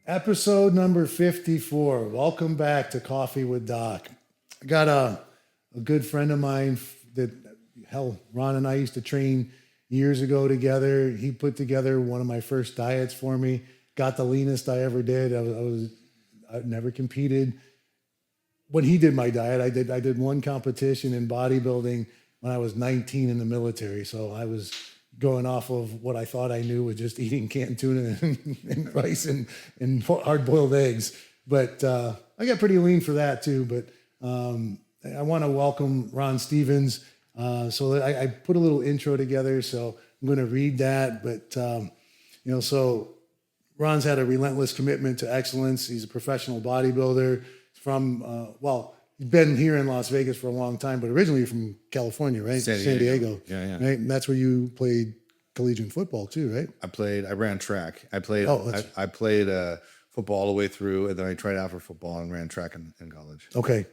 Episode number 54. Welcome back to Coffee with Doc. I got a good friend of mine that, Ron and I used to train years ago together. He put together one of my first diets for me. Got the leanest I ever did. I never competed. When he did my diet, I did one competition in bodybuilding when I was 19 in the military. So I was going off of what I thought I knew with just eating canned tuna and rice and hard-boiled eggs. But I got pretty lean for that too. But I want to welcome Ron Stevens. So I put a little intro together, so I'm going to read that. But, so Ron's had a relentless commitment to excellence. He's a professional bodybuilder from, he's been here in Las Vegas for a long time, but originally from California, right? San Diego. Yeah. Right? And that's where you played collegiate football too, right? I ran track. I played football all the way through, and then I tried out for football and ran track in college. Okay.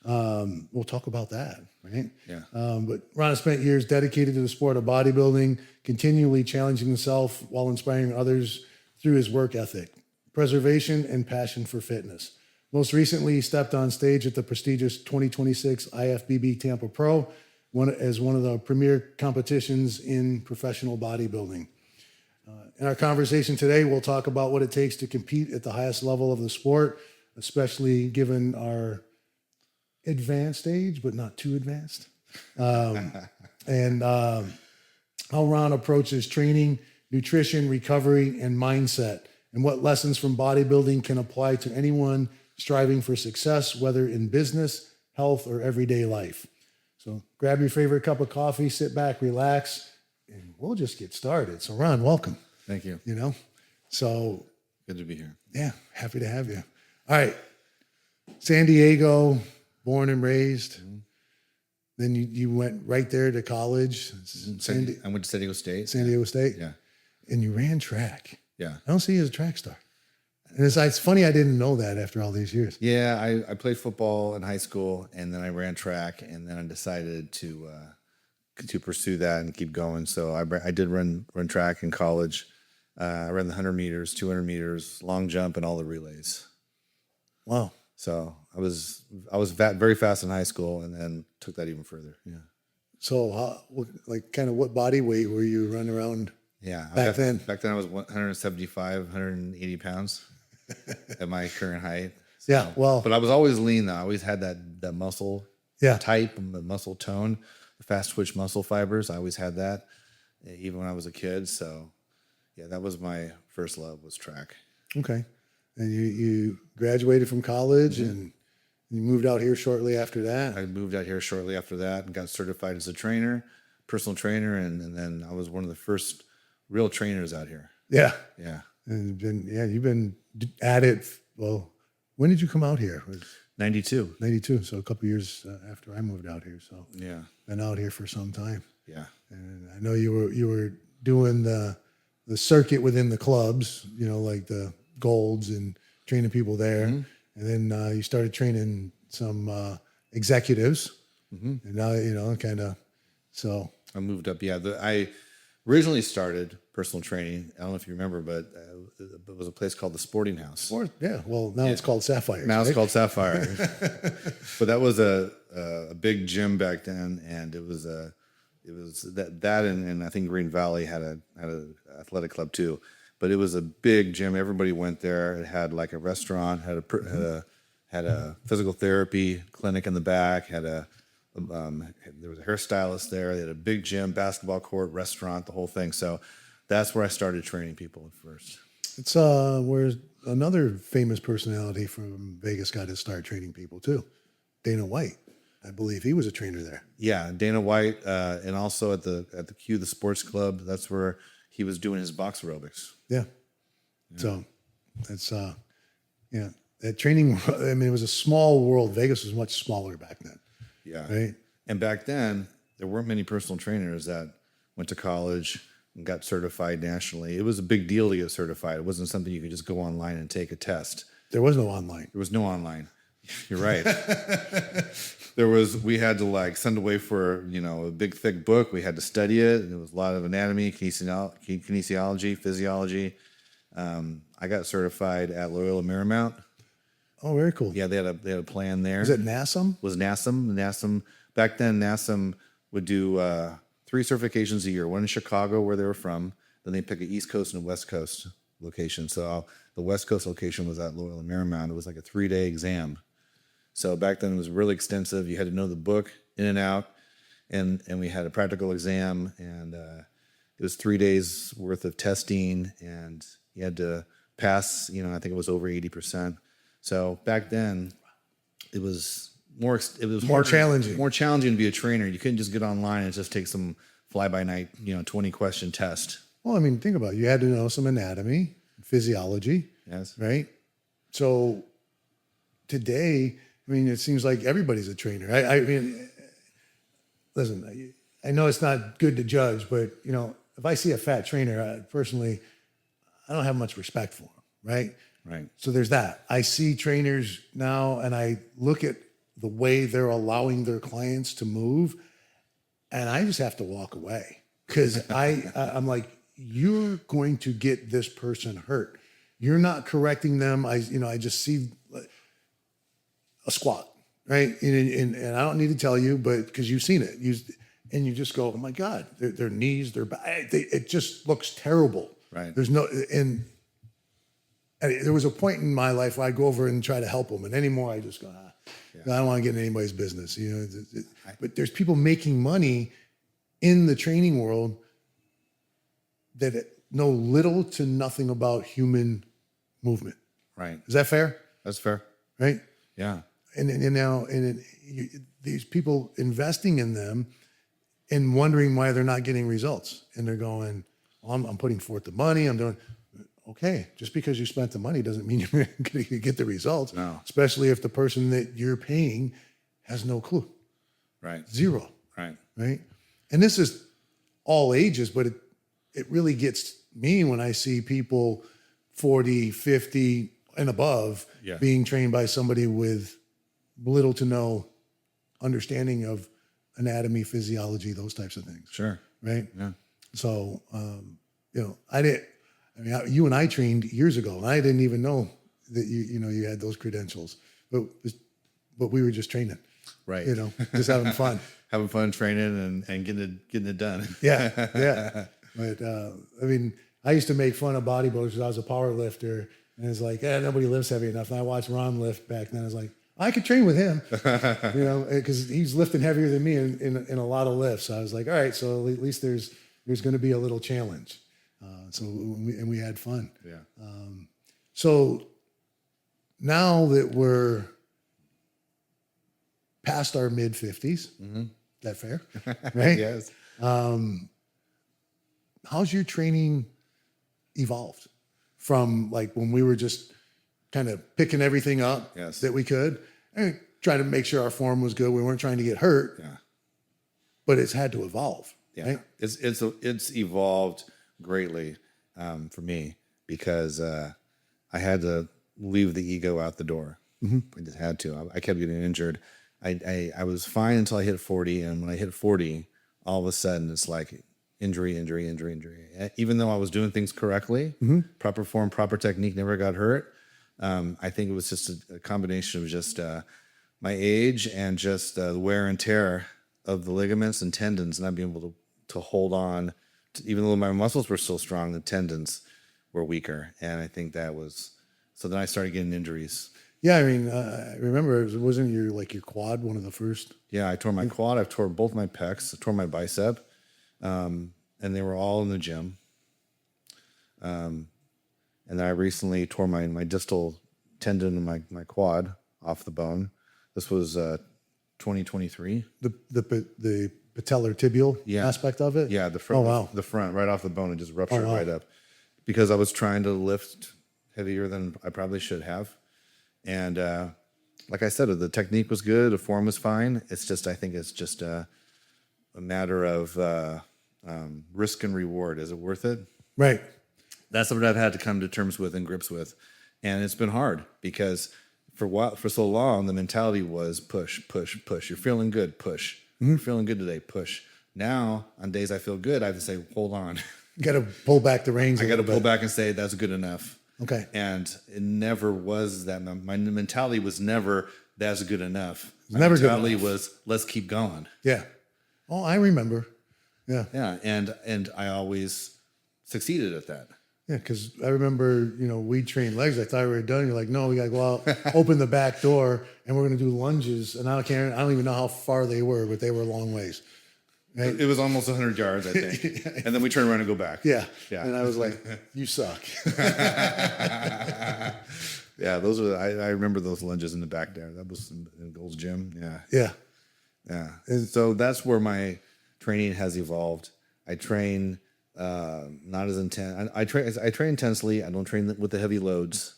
We'll talk about that, right? Yeah. But Ron has spent years dedicated to the sport of bodybuilding, continually challenging himself while inspiring others through his work ethic, preservation, and passion for fitness. Most recently, he stepped on stage at the prestigious 2026 IFBB Tampa Pro, as one of the premier competitions in professional bodybuilding. In our conversation today, we'll talk about what it takes to compete at the highest level of the sport, especially given our advanced age, but not too advanced. And how Ron approaches training, nutrition, recovery, and mindset, and what lessons from bodybuilding can apply to anyone striving for success, whether in business, health, or everyday life. So grab your favorite cup of coffee, sit back, relax, and we'll just get started. So Ron, welcome. Thank you. So Good to be here. yeah, happy to have you. All right. San Diego, born and raised. Mm-hmm. Then you went right there to college. I went to San Diego State. San Diego State? Yeah. And you ran track. Yeah. I don't see you as a track star. And it's funny I didn't know that after all these years. Yeah, I played football in high school, and then I ran track, and then I decided to pursue that and keep going. So I did run track in college. I ran the 100 meters, 200 meters, long jump, and all the relays. Wow. So I was very fast in high school, and then took that even further. Yeah. So what body weight were you running around? Yeah. Back then I was 175, 180 pounds at my current height. So, yeah. Well, but I was always lean though. I always had that muscle type and the muscle tone, the fast twitch muscle fibers. I always had that even when I was a kid. So yeah, that was my first love, was track. Okay. And you graduated from college, mm-hmm. and you moved out here shortly after that? I moved out here shortly after that and got certified as a trainer, personal trainer, and then I was one of the first real trainers out here. Yeah. Yeah. And you've been at it. Well, when did you come out here? 92. 92. So a couple of years after I moved out here. So yeah, been out here for some time. Yeah. And I know you were doing the circuit within the clubs, like the Golds, and training people there. Mm-hmm. And then you started training some executives, mm-hmm. and now, kind of, so. I moved up. Yeah. I originally started personal training. I don't know if you remember, but it was a place called the Sporting House. Yeah. Well, now it's called Sapphire. Now it's called Sapphire. But that was a big gym back then, and it was that and I think Green Valley had a athletic club too. But it was a big gym. Everybody went there. It had like a restaurant, had a physical therapy clinic in the back, there was a hairstylist there. They had a big gym, basketball court, restaurant, the whole thing. So that's where I started training people at first. It's where another famous personality from Vegas got his start training people too. Dana White. I believe he was a trainer there. Yeah, Dana White, and also at the Q, the sports club. That's where he was doing his box aerobics. Yeah. So that's that training. I mean, it was a small world. Vegas was much smaller back then. Yeah. Right. And back then, there weren't many personal trainers that went to college and got certified nationally. It was a big deal to get certified. It wasn't something you could just go online and take a test. There was no online. There was no online. You're right. We had to send away for, a big thick book. We had to study it. There was a lot of anatomy, kinesiology, physiology. I got certified at Loyola Marymount. Oh, very cool. Yeah, they had a plan there. Is it NASM? Was NASM. Back then, NASM would do 3 certifications a year, one in Chicago where they were from. Then they pick an East Coast and a West Coast location. So the West Coast location was at Loyola Marymount. It was like a 3-day exam. So back then it was really extensive. You had to know the book in and out. And we had a practical exam, and it was 3 days worth of testing, and you had to pass, I think it was over 80%. So back then it was more challenging. More challenging to be a trainer. You couldn't just get online and just take some fly-by-night, 20-question test. Well, I mean, think about it. You had to know some anatomy, physiology. Yes. Right? So today, I mean, it seems like everybody's a trainer. I mean, listen, I know it's not good to judge, but, if I see a fat trainer, I don't have much respect for them, right? Right. So there's that. I see trainers now, and I look at the way they're allowing their clients to move, and I just have to walk away because I'm like, you're going to get this person hurt. You're not correcting them. I just see a squat, right? And I don't need to tell you, but because you've seen it, and you just go, oh my God, their knees, their back, it just looks terrible. Right. There's no, and there was a point in my life where I go over and try to help them, and anymore I just go, I don't want to get in anybody's business, But there's people making money in the training world that know little to nothing about human movement. Right. Is that fair? That's fair. Right. Yeah. And these people investing in them and wondering why they're not getting results, and they're going, I'm putting forth the money. I'm doing. Okay, just because you spent the money doesn't mean you're going to get the results. No. Especially if the person that you're paying has no clue. Right. Zero. Right. Right. And this is all ages, but it really gets me when I see people 40, 50 and above being trained by somebody with little to no understanding of anatomy, physiology, those types of things. Sure. Right. Yeah. So, you and I trained years ago, and I didn't even know that you had those credentials, but we were just training, right? Just having fun, training and getting it done. Yeah. But I used to make fun of bodybuilders because I was a power lifter, and it's like, nobody lifts heavy enough. And I watched Ron lift back then. I was like, I could train with him, because he's lifting heavier than me in a lot of lifts. So I was like, all right, so at least there's going to be a little challenge. We had fun. Yeah. So now that we're past our mid 50s, is that fair? Right? Yes. How's your training evolved from like when we were just kind of picking everything up that we could and trying to make sure our form was good? We weren't trying to get hurt. Yeah. But it's had to evolve. Yeah. Right? It's evolved greatly for me because I had to leave the ego out the door. I just had to. I kept getting injured. I was fine until I hit 40, and when I hit 40, all of a sudden it's like injury. Even though I was doing things correctly, proper form, proper technique, never got hurt. I think it was just a combination of just my age and just the wear and tear of the ligaments and tendons, not being able to hold on. Even though my muscles were still strong, the tendons were weaker. And I think that was, so then I started getting injuries. Yeah. I remember wasn't your quad one of the first? Yeah. I tore my quad. I've tore both my pecs. I tore my bicep. And they were all in the gym. And then I recently tore my distal tendon in my quad off the bone. This was 2023. The patellar tibial aspect of it? Yeah, the front. Oh, wow. The front, right off the bone, it just ruptured right up. Because I was trying to lift heavier than I probably should have. And like I said, the technique was good, the form was fine. It's just, I think it's just a matter of risk and reward. Is it worth it? Right. That's what I've had to come to terms with and grips with. And it's been hard because for so long, the mentality was push. You're feeling good, push. You're feeling good today, push. Now, on days I feel good, I have to say, hold on. You got to pull back the reins. I got to pull back and say, that's good enough. Okay. And it never was that. My mentality was never that's good enough. My Never good mentality enough. was let's keep going. Yeah. Oh, I remember. Yeah. Yeah, and I always succeeded at that. Yeah, because I remember, we trained legs. I thought we were done. You're like, no, we got to go out, open the back door, and we're going to do lunges. And I don't even know how far they were, but they were a long ways. Right? It was almost 100 yards, I think. And then we turn around and go back. Yeah. Yeah. And I was like, you suck. Yeah, those were, I remember those lunges in the back there. That was in Gold's gym. Yeah. Yeah. Yeah. And so that's where my training has evolved. I train not as intense. I train intensely. I don't train with the heavy loads.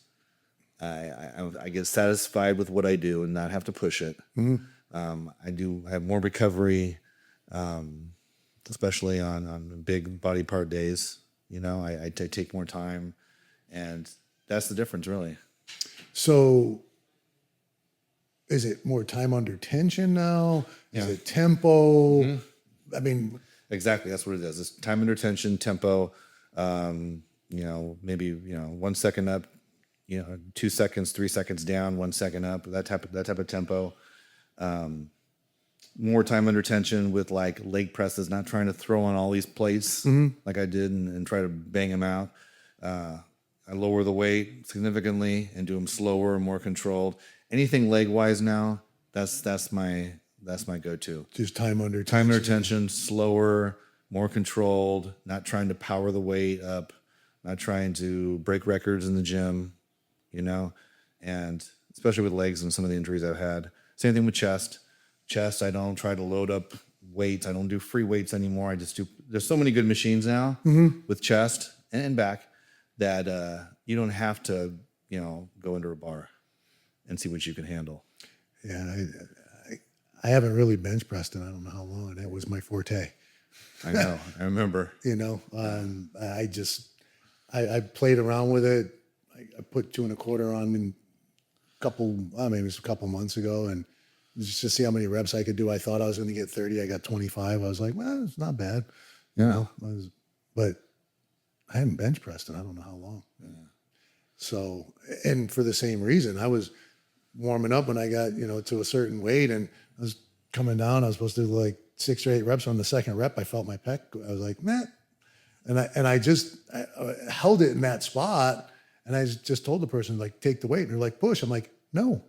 I get satisfied with what I do and not have to push it. Mm-hmm. I have more recovery, especially on big body part days. I take more time, and that's the difference, really. So is it more time under tension now? Is it tempo? Mm-hmm. I mean, exactly. That's what it is. It's time under tension, tempo, maybe, 1 second up, 2 seconds, 3 seconds down, 1 second up, that type of tempo. More time under tension with like leg presses, not trying to throw on all these plates like I did and try to bang them out. I lower the weight significantly and do them slower and more controlled. Anything leg wise now, that's my go-to. Just time under tension, slower, more controlled, not trying to power the weight up, not trying to break records in the gym, and especially with legs and some of the injuries I've had. Same thing with chest. Chest, I don't try to load up weights. I don't do free weights anymore. I just do, there's so many good machines now with chest and back that you don't have to, go into a bar and see what you can handle. Yeah, I haven't really bench pressed in I don't know how long. That was my forte. I know. I remember. I played around with it. I put 2 1/4 on in it was a couple months ago, and just to see how many reps I could do. I thought I was going to get 30. I got 25. I was like, well, it's not bad. Yeah. But I haven't bench pressed in I don't know how long. Yeah. So, and for the same reason, I was warming up when I got, to a certain weight, and I was coming down. I was supposed to do like 6 or 8 reps. On the second rep, I felt my pec. I was like, man. And I just held it in that spot. And I just told the person, like, take the weight. And they're like, push. I'm like, no,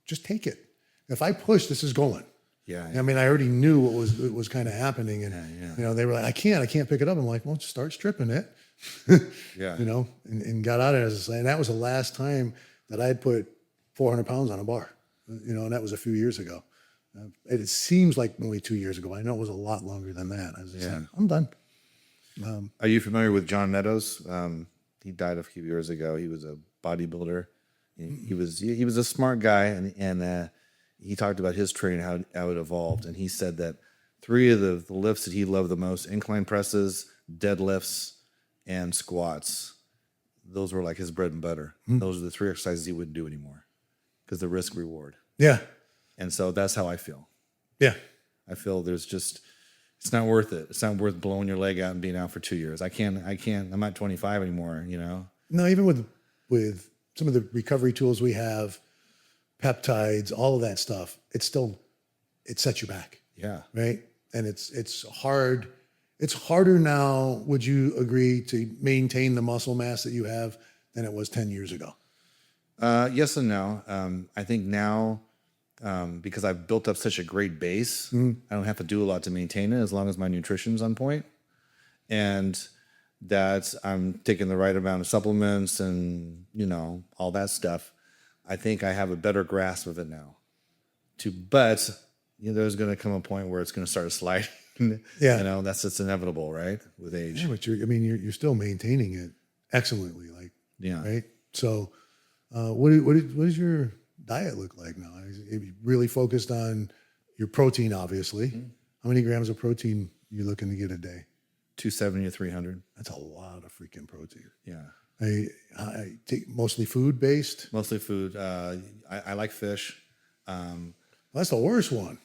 just take it. If I push, this is going. Yeah. I mean, I already knew what was kind of happening. And, they were like, I can't pick it up. I'm like, well, just start stripping it. Yeah. And got out of it. And that was the last time that I had put 400 pounds on a bar, and that was a few years ago. It seems like only 2 years ago. I know it was a lot longer than that. I was just like, I'm done. Are you familiar with John Meadows? He died a few years ago. He was a bodybuilder. He was a smart guy, and he talked about his training, how it evolved. And he said that 3 of the lifts that he loved the most: incline presses, deadlifts, and squats. Those were like his bread and butter. Those are the 3 exercises he wouldn't do anymore because the risk reward. Yeah. And so that's how I feel. Yeah. I feel it's not worth it. It's not worth blowing your leg out and being out for 2 years. I can't, I'm not 25 anymore, No, even with some of the recovery tools we have, peptides, all of that stuff, it sets you back. Yeah. Right. And it's hard. It's harder now, would you agree, to maintain the muscle mass that you have than it was 10 years ago? Yes and no. I think now, because I've built up such a great base, I don't have to do a lot to maintain it as long as my nutrition's on point. And that I'm taking the right amount of supplements and, all that stuff. I think I have a better grasp of it now. But there's going to come a point where it's going to start sliding. Yeah. That's just inevitable, right? With age. Yeah, but you're still maintaining it excellently, right? So, what does your diet look like now? You really focused on your protein, obviously. How many grams of protein are you looking to get a day? 270 to 300. That's a lot of freaking protein. Yeah. I take mostly food based. Mostly food. I like fish. That's the worst one.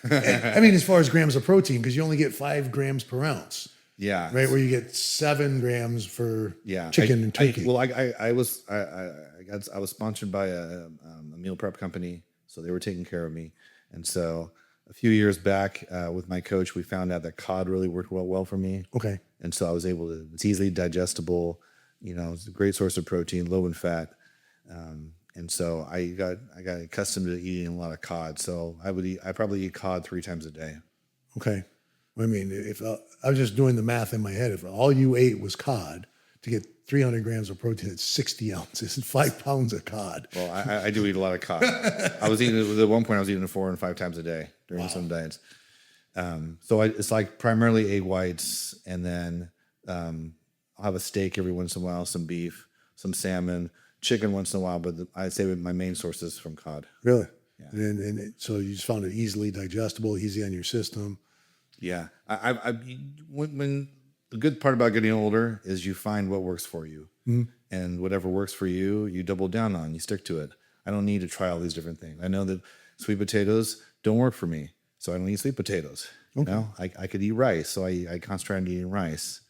As far as grams of protein, because you only get 5 grams per ounce. Yeah. Right, where you get 7 grams for Yeah. chicken and turkey. I was sponsored by a meal prep company, so they were taking care of me. And so a few years back with my coach, we found out that cod really worked well for me. Okay. And so I was able to, it's easily digestible, it's a great source of protein, low in fat. And so I got accustomed to eating a lot of cod. So I probably eat cod 3 times a day. Okay. I mean, if I was just doing the math in my head, if all you ate was cod to get 300 grams of protein, it's 60 ounces, 5 pounds of cod. Well, I do eat a lot of cod. I was eating at one point. I was eating it 4 and 5 times a day during some diets. So it's like primarily egg whites, and then I'll have a steak every once in a while, some beef, some salmon, chicken once in a while. But I'd say my main source is from cod. Really? Yeah. So you just found it easily digestible, easy on your system. Yeah. When the good part about getting older is you find what works for you, and whatever works for you, you double down on, you stick to it. I don't need to try all these different things. I know that sweet potatoes don't work for me, so I don't eat sweet potatoes. Okay. I could eat rice, so I concentrate on eating rice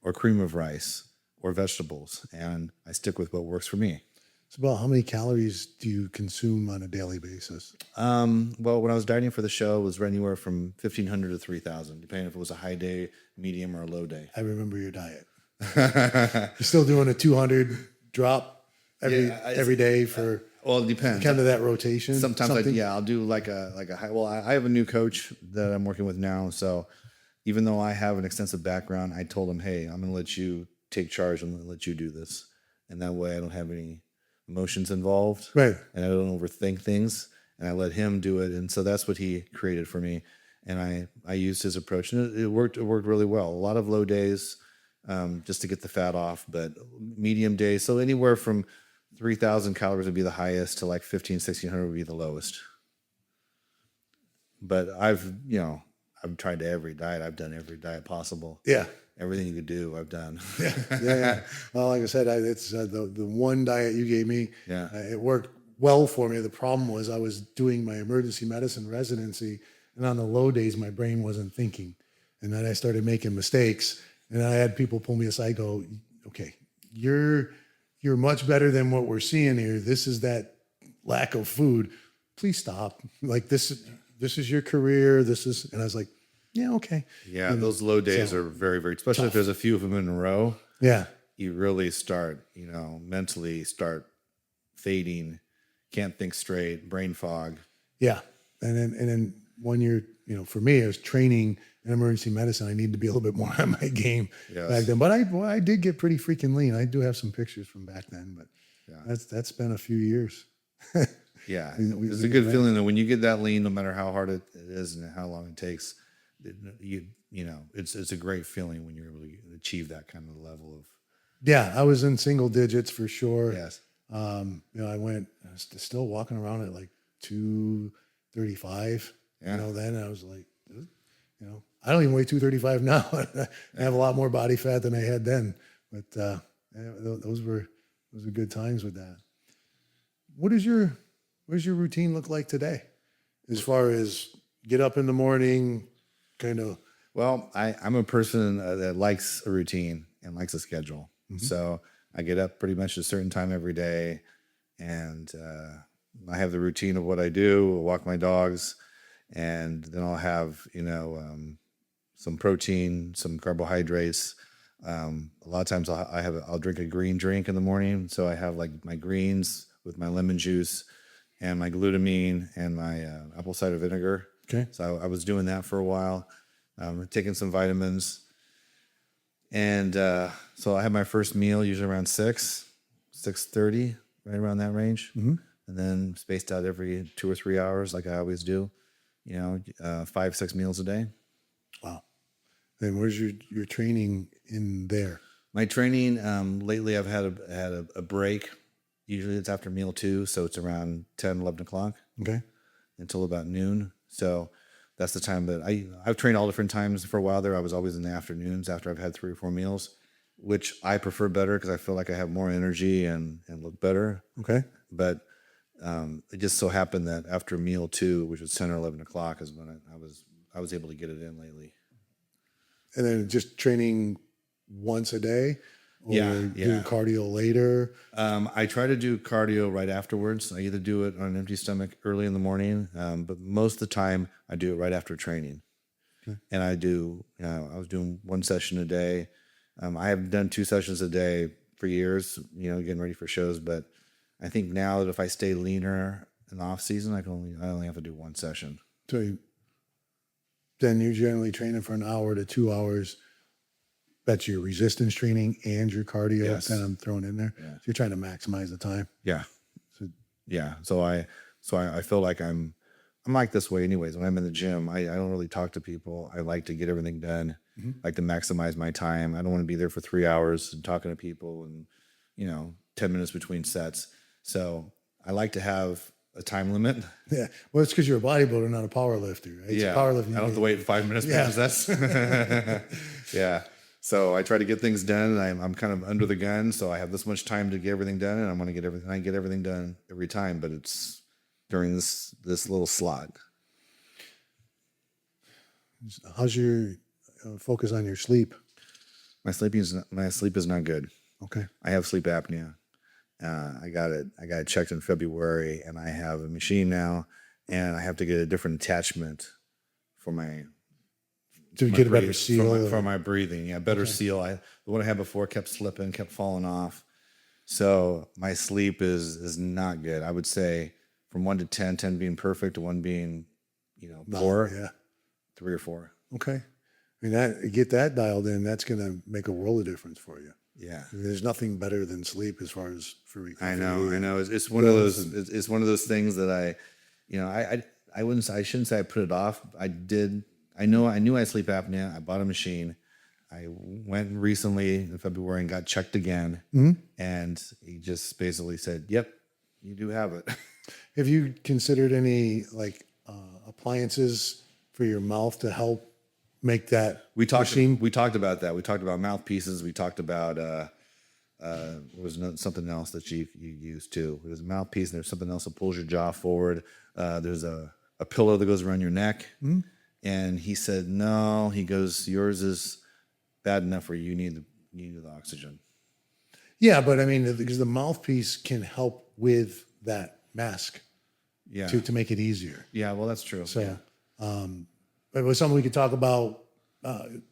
or cream of rice or vegetables, and I stick with what works for me. So about how many calories do you consume on a daily basis? Well, when I was dieting for the show, it was anywhere from 1,500 to 3,000, depending if it was a high day, medium, or a low day. I remember your diet. You're still doing a 200 drop every day for. Well, it depends. Kind of that rotation. Sometimes I'll do like a high. Well, I have a new coach that I'm working with now, so even though I have an extensive background, I told him, hey, I'm going to let you take charge and let you do this, and that way I don't have any emotions involved, right? And I don't overthink things, and I let him do it. And so that's what he created for me, and I used his approach, and it worked really well. A lot of low days, just to get the fat off, but medium days, so anywhere from 3,000 calories would be the highest to like 1,500-1,600 would be the lowest. But I've tried every diet. I've done every diet possible. Yeah. Everything you could do, I've done. Yeah. Well, like I said, it's the one diet you gave me. Yeah. It worked well for me. The problem was I was doing my emergency medicine residency, and on the low days, my brain wasn't thinking. And then I started making mistakes, and I had people pull me aside, go, okay, you're much better than what we're seeing here. This is that lack of food. Please stop. Like this is your career. And I was like, yeah, okay. Yeah, those low days are very, very, especially tough. If there's a few of them in a row. Yeah. You really start, mentally start fading, can't think straight, brain fog. Yeah. And then when you're, for me, I was training in emergency medicine. I need to be a little bit more on my game back then. But I did get pretty freaking lean. I do have some pictures from back then, but that's been a few years. Yeah. It's a good feeling that when you get that lean, no matter how hard it is and how long it takes, it's a great feeling when you're able to achieve that kind of level of. Yeah, I was in single digits for sure. Yes. I was still walking around at like 235. Yeah. Then I was like, I don't even weigh 235 now. I have a lot more body fat than I had then. But those were good times with that. What does your routine look like today, as far as get up in the morning, kind of? Well, I'm a person that likes a routine and likes a schedule. Mm-hmm. So I get up pretty much at a certain time every day, and I have the routine of what I do. I walk my dogs, and then I'll have some protein, some carbohydrates. A lot of times I'll drink a green drink in the morning. So I have like my greens with my lemon juice and my glutamine and my apple cider vinegar. Okay. So I was doing that for a while, taking some vitamins. And so I had my first meal usually around 6:30, right around that range. Mm-hmm. And then spaced out every 2 or 3 hours like I always do, 5-6 meals a day. Wow. Then where's your training in there? My training, lately I've had a break. Usually it's after meal 2, so it's around 10, 11 o'clock. Okay. Until about noon. So that's the time that I've trained all different times for a while there. I was always in the afternoons after I've had 3 or 4 meals, which I prefer better because I feel like I have more energy and look better. Okay. But it just so happened that after meal 2, which was 10 or 11 o'clock, is when I was able to get it in lately. And then just training once a day, or doing cardio later. I try to do cardio right afterwards. I either do it on an empty stomach early in the morning, but most of the time I do it right after training. Okay. And I was doing 1 session a day. I have done 2 sessions a day for years, getting ready for shows. But I think now that if I stay leaner in the off season, I only have to do 1 session. So then you're generally training for an hour to 2 hours. That's your resistance training and your cardio. Yes. That I'm throwing in there. Yeah. So you're trying to maximize the time. Yeah. So I feel like I'm like this way anyways. When I'm in the gym, I don't really talk to people. I like to get everything done. I like to maximize my time. I don't want to be there for 3 hours and talking to people and 10 minutes between sets. So I like to have a time limit. Yeah. Well, it's because you're a bodybuilder, not a power lifter, right? Yeah. Powerlifting. I don't have to wait 5 minutes between sets. Yeah. So I try to get things done. I'm kind of under the gun, so I have this much time to get everything done, and I'm going to get everything. I get everything done every time, but it's during this little slot. How's your focus on your sleep? My sleep is not good. Okay. I have sleep apnea. I got it checked in February, and I have a machine now, and I have to get a different attachment for my. To get a better seal? For my breathing. Yeah, better seal. The one I had before kept slipping, kept falling off. So my sleep is not good. I would say from 1 to 10, 10 being perfect, to 1 being, 4, 3 or 4. Okay. I mean, get that dialed in, that's going to make a world of difference for you. Yeah. I mean, there's nothing better than sleep as far as for recovery. I know. It's one of those. It's one of those things that I shouldn't say I put it off. I knew I had sleep apnea. I bought a machine. I went recently in February and got checked again. And he just basically said, "Yep, you do have it." Have you considered any appliances for your mouth to help make that machine? We talked about that. We talked about mouthpieces. We talked about something else that you use too. There's a mouthpiece and there's something else that pulls your jaw forward. There's a pillow that goes around your neck. And he said, no, he goes, yours is bad enough where you need the oxygen. Yeah, but I mean, because the mouthpiece can help with that mask to make it easier. Yeah, well, that's true. So it was something we could talk about.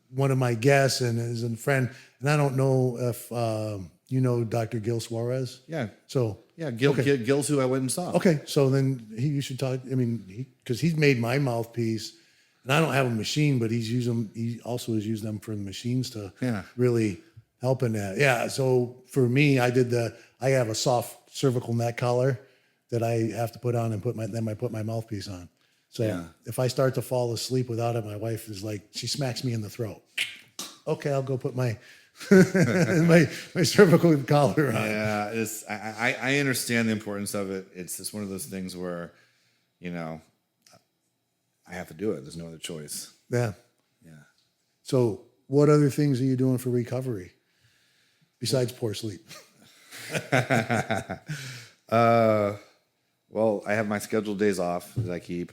One of my guests and is a friend, and I don't know if Dr. Gil Suarez. Yeah. So Gil's who I went and saw. Okay, so then you should talk. I mean, because he's made my mouthpiece, and I don't have a machine, but he's used them. He also has used them for the machines to really help in that. Yeah. So for me, I have a soft cervical neck collar that I have to put on and I put my mouthpiece on. So if I start to fall asleep without it, my wife is like, she smacks me in the throat. Okay, I'll go put my my cervical collar on. Yeah, I understand the importance of it. It's just one of those things where, I have to do it. There's no other choice. Yeah. Yeah. So what other things are you doing for recovery besides poor sleep? Well, I have my scheduled days off that I keep,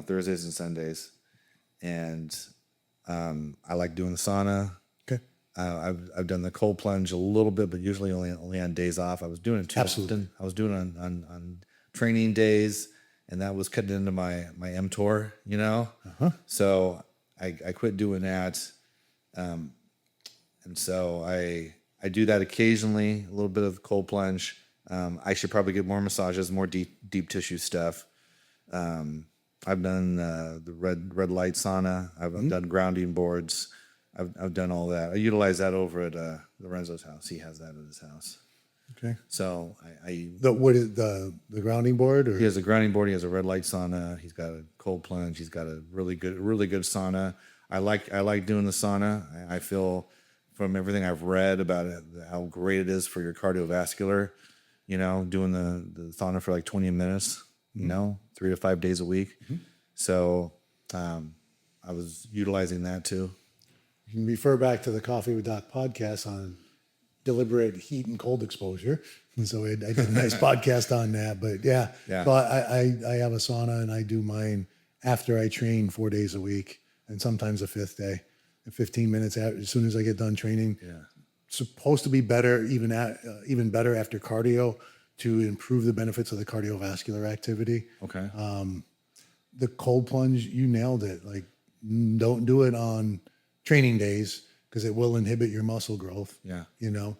Thursdays and Sundays. And I like doing the sauna. Okay. I've done the cold plunge a little bit, but usually only on days off. I was doing it too often. I was doing it on training days, and that was cutting into my mTOR, So I quit doing that. And so I do that occasionally, a little bit of cold plunge. I should probably get more massages, more deep tissue stuff. I've done the red light sauna. I've done grounding boards. I've done all that. I utilize that over at Lorenzo's house. He has that at his house. Okay. So what is the grounding board? Or? He has a grounding board. He has a red light sauna. He's got a cold plunge. He's got a really good sauna. I like doing the sauna. I feel from everything I've read about it, how great it is for your cardiovascular. Doing the sauna for like 20 minutes. 3 to 5 days a week. So I was utilizing that too. You can refer back to the Coffee with Doc podcast on deliberate heat and cold exposure. And so I did a nice podcast on that. But yeah. So I have a sauna and I do mine after I train 4 days a week and sometimes a fifth day. 15 minutes as soon as I get done training. Yeah. Supposed to be better, even better after cardio to improve the benefits of the cardiovascular activity. Okay. The cold plunge, you nailed it. Like, don't do it on training days because it will inhibit your muscle growth. Yeah. You know,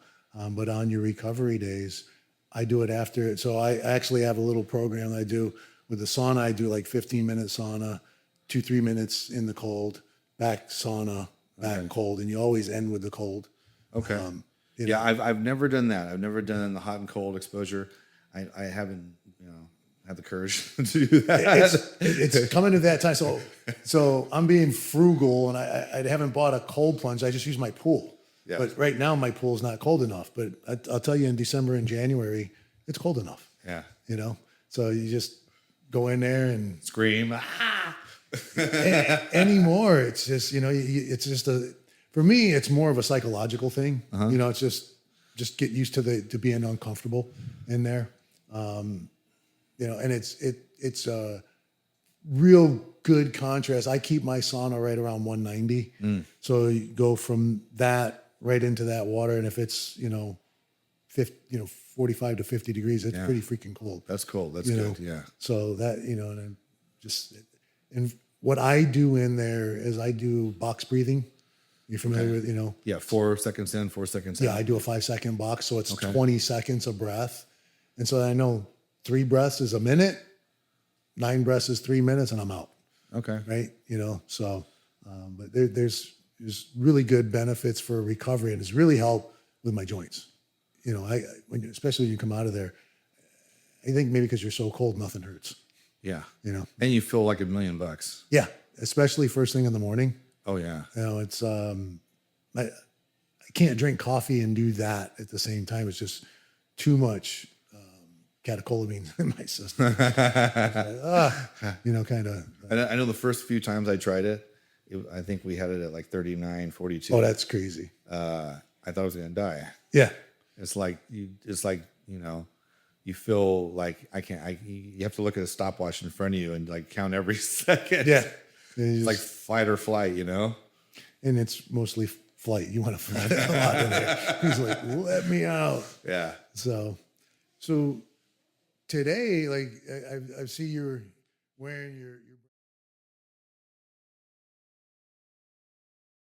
but on your recovery days, I do it after. So I actually have a little program that I do with the sauna. I do like 15-minute sauna, 2-3 minutes in the cold, back sauna, back cold, and you always end with the cold. Okay. You Yeah, I've never done that. I've never done the hot and cold exposure. I haven't, had the courage to do that. It's coming to that time. So I'm being frugal, and I haven't bought a cold plunge. I just use my pool. Yeah. But right now my pool's not cold enough. But I'll tell you, in December and January, it's cold enough. Yeah. So you just go in there and Scream. anymore. It's just it's just for me, it's more of a psychological thing. It's just get used to being uncomfortable in there. And it's a real good contrast. I keep my sauna right around 190. So you go from that right into that water. And if it's, 45 to 50 degrees, it's pretty freaking cold. That's cold. That's good. Yeah. So that, and what I do in there is I do box breathing. You're familiar with, Yeah. 4 seconds in, 4 seconds out. Yeah, I do a 5-second box. So it's 20 seconds of breath. And so I know 3 breaths is a minute, 9 breaths is 3 minutes, and I'm out. Okay. Right. But there's really good benefits for recovery, and it's really helped with my joints. Especially when you come out of there, I think maybe because you're so cold, nothing hurts. Yeah. And you feel like $1,000,000. Yeah. Especially first thing in the morning. Oh yeah. It's, I can't drink coffee and do that at the same time. It's just too much catecholamines in my system. Kind of. And I know the first few times I tried it, I think we had it at like 39, 42. Oh, that's crazy. I thought I was going to die. Yeah. It's like, you feel like you have to look at a stopwatch in front of you and like count every second. Yeah. It's like fight or flight, And it's mostly flight. You want to fly a lot in there. He's like, let me out. Yeah. So today, like I see you're wearing your